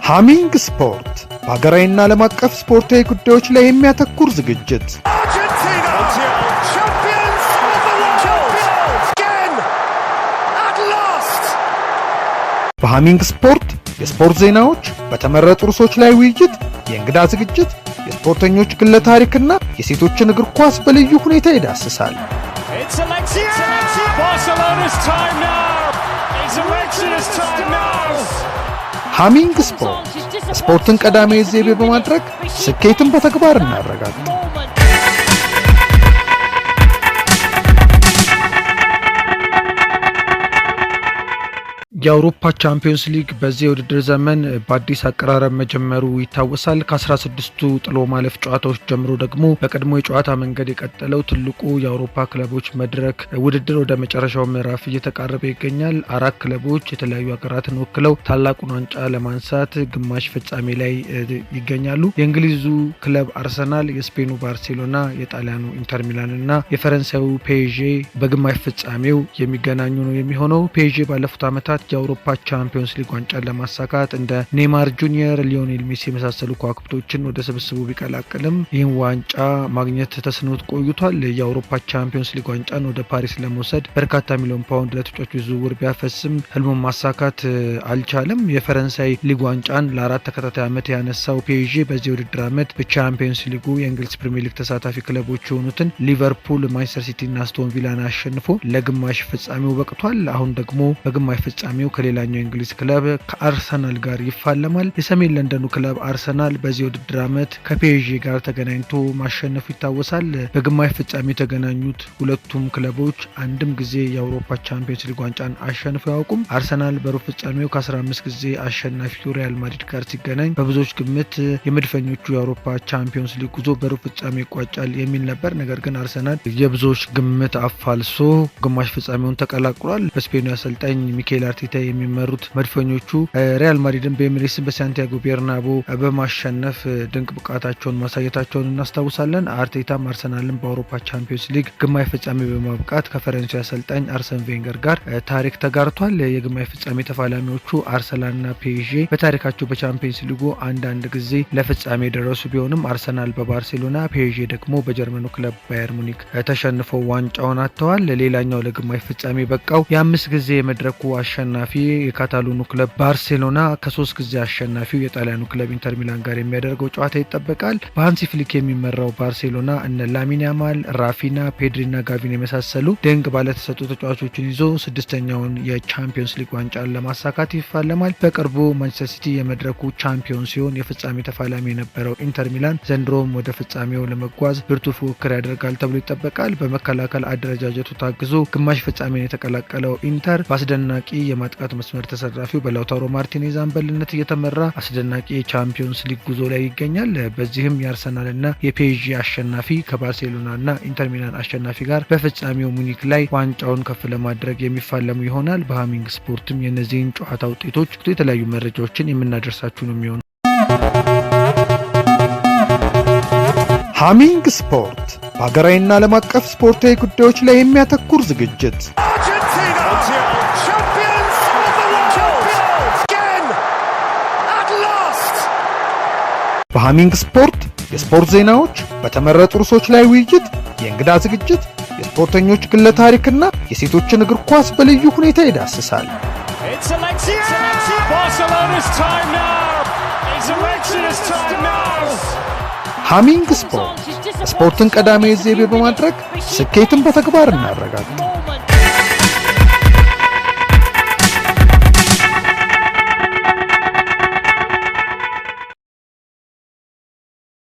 ሃሚንግ ስፖርት በሀገራዊና ዓለም አቀፍ ስፖርታዊ ጉዳዮች ላይ የሚያተኩር ዝግጅት። በሃሚንግ ስፖርት የስፖርት ዜናዎች፣ በተመረጡ ርዕሶች ላይ ውይይት፣ የእንግዳ ዝግጅት፣ የስፖርተኞች ግለ ታሪክና የሴቶችን እግር ኳስ በልዩ ሁኔታ ይዳስሳል። ሃሚንግ ስፖርት ስፖርትን ቀዳሚ ዘይቤ በማድረግ ስኬትን በተግባር እናረጋግጥ። የአውሮፓ ቻምፒየንስ ሊግ በዚህ ውድድር ዘመን በአዲስ አቀራረብ መጀመሩ ይታወሳል። ከ16ቱ ጥሎ ማለፍ ጨዋታዎች ጀምሮ ደግሞ በቀድሞ የጨዋታ መንገድ የቀጠለው ትልቁ የአውሮፓ ክለቦች መድረክ ውድድር ወደ መጨረሻው ምዕራፍ እየተቃረበ ይገኛል። 4 ክለቦች የተለያዩ ሀገራትን ወክለው ታላቁን ዋንጫ ለማንሳት ግማሽ ፍጻሜ ላይ ይገኛሉ። የእንግሊዙ ክለብ አርሰናል፣ የስፔኑ ባርሴሎና፣ የጣሊያኑ ኢንተር ሚላን እና የፈረንሳዩ ፔዤ በግማሽ ፍጻሜው የሚገናኙ ነው የሚሆነው። ፔዤ ባለፉት ዓመታት የአውሮፓ ቻምፒየንስ ሊግ ዋንጫን ለማሳካት እንደ ኔይማር ጁኒየር፣ ሊዮኔል ሜሲ የመሳሰሉ ከዋክብቶችን ወደ ስብስቡ ቢቀላቀልም ይህን ዋንጫ ማግኘት ተስኖት ቆይቷል። የአውሮፓ ቻምፒየንስ ሊግ ዋንጫን ወደ ፓሪስ ለመውሰድ በርካታ ሚሊዮን ፓውንድ ለተጫዋቾች ዝውውር ቢያፈስም ህልሙን ማሳካት አልቻለም። የፈረንሳይ ሊግ ዋንጫን ለ4 ተከታታይ ዓመት ያነሳው ፔዤ በዚህ ውድድር ዓመት በቻምፒየንስ ሊጉ የእንግሊዝ ፕሪሚየር ሊግ ተሳታፊ ክለቦች የሆኑትን ሊቨርፑል፣ ማንቸስተር ሲቲ እና አስቶን ቪላን አሸንፎ ለግማሽ ፍጻሜው በቅቷል። አሁን ደግሞ በግማሽ ፍጻሜው ከሌላኛው የእንግሊዝ ክለብ ከአርሰናል ጋር ይፋለማል። የሰሜን ለንደኑ ክለብ አርሰናል በዚህ ውድድር ዓመት ከፔዤ ጋር ተገናኝቶ ማሸነፉ ይታወሳል። በግማሽ ፍጻሜ የተገናኙት ሁለቱም ክለቦች አንድም ጊዜ የአውሮፓ ቻምፒየንስ ሊግ ዋንጫን አሸንፈው አያውቁም። አርሰናል በሩብ ፍጻሜው ከ15 ጊዜ አሸናፊው ሪያል ማድሪድ ጋር ሲገናኝ በብዙዎች ግምት የመድፈኞቹ የአውሮፓ ቻምፒየንስ ሊግ ጉዞ በሩብ ፍጻሜ ይቋጫል የሚል ነበር። ነገር ግን አርሰናል የብዙዎች ግምት አፋልሶ ግማሽ ፍጻሜውን ተቀላቅሏል። በስፔኑ አሰልጣኝ ሚኬል አርቴታ የሚመሩት መድፈኞቹ ሪያል ማድሪድን በኤሚሬትስ በሳንቲያጎ ቤርናቦ በማሸነፍ ድንቅ ብቃታቸውን ማሳየታቸውን እናስታውሳለን። አርቴታም አርሰናልን በአውሮፓ ቻምፒየንስ ሊግ ግማሽ ፍጻሜ በማብቃት ከፈረንሳይ አሰልጣኝ አርሰን ቬንገር ጋር ታሪክ ተጋርቷል። የግማሽ ፍጻሜ ተፋላሚዎቹ አርሰናልና ፔዤ በታሪካቸው በቻምፒየንስ ሊጉ አንዳንድ ጊዜ ለፍጻሜ የደረሱ ቢሆንም አርሰናል በባርሴሎና፣ ፔዤ ደግሞ በጀርመኑ ክለብ ባየር ሙኒክ ተሸንፈው ዋንጫውን አጥተዋል። ሌላኛው ለግማሽ ፍጻሜ በቃው የ5 ጊዜ የመድረኩ አሸናፊ የካታሎኑ ክለብ ባርሴሎና ከ3 ጊዜ አሸናፊው የጣሊያኑ ክለብ ኢንተር ሚላን ጋር የሚያደርገው ጨዋታ ይጠበቃል። በሃንሲ ፍሊክ የሚመራው ባርሴሎና እነ ላሚን ያማል፣ ራፊና፣ ፔድሪና ጋቪን የመሳሰሉ ድንቅ ባለተሰጡ ተጫዋቾችን ይዞ 6ኛውን የቻምፒየንስ ሊግ ዋንጫን ለማሳካት ይፋለማል። በቅርቡ ማንቸስተር ሲቲ የመድረኩ ቻምፒዮን ሲሆን የፍጻሜ ተፋላሚ የነበረው ኢንተር ሚላን ዘንድሮም ወደ ፍጻሜው ለመጓዝ ብርቱ ፉክክር ያደርጋል ተብሎ ይጠበቃል። በመከላከል አደረጃጀቱ ታግዞ ግማሽ ፍጻሜን የተቀላቀለው ኢንተር በአስደናቂ የማጥቃት መስመር ተሰራፊው በላውታሮ ማርቲኔዝ አምበልነት እየተመራ አስደናቂ የቻምፒየንስ ሊግ ጉዞ ላይ ይገኛል። በዚህም የአርሰናልና የፔዤ አሸናፊ ከባርሴሎናና ኢንተር ሚላን አሸናፊ ጋር በፍጻሜው ሙኒክ ላይ ዋንጫውን ከፍ ለማድረግ የሚፋለሙ ይሆናል። በሃሚንግ ስፖርትም የነዚህን ጨዋታ ውጤቶች የተለያዩ መረጃዎችን የምናደርሳችሁ ነው የሚሆነው። ሃሚንግ ስፖርት በሀገራዊና ዓለም አቀፍ ስፖርታዊ ጉዳዮች ላይ የሚያተኩር ዝግጅት። በሃሚንግ ስፖርት የስፖርት ዜናዎች፣ በተመረጡ ርዕሶች ላይ ውይይት፣ የእንግዳ ዝግጅት፣ የስፖርተኞች ግለ ታሪክና የሴቶችን እግር ኳስ በልዩ ሁኔታ ይዳስሳል። ሃሚንግ ስፖርት ስፖርትን ቀዳሚ ዘይቤ በማድረግ ስኬትን በተግባር እናረጋግጥ።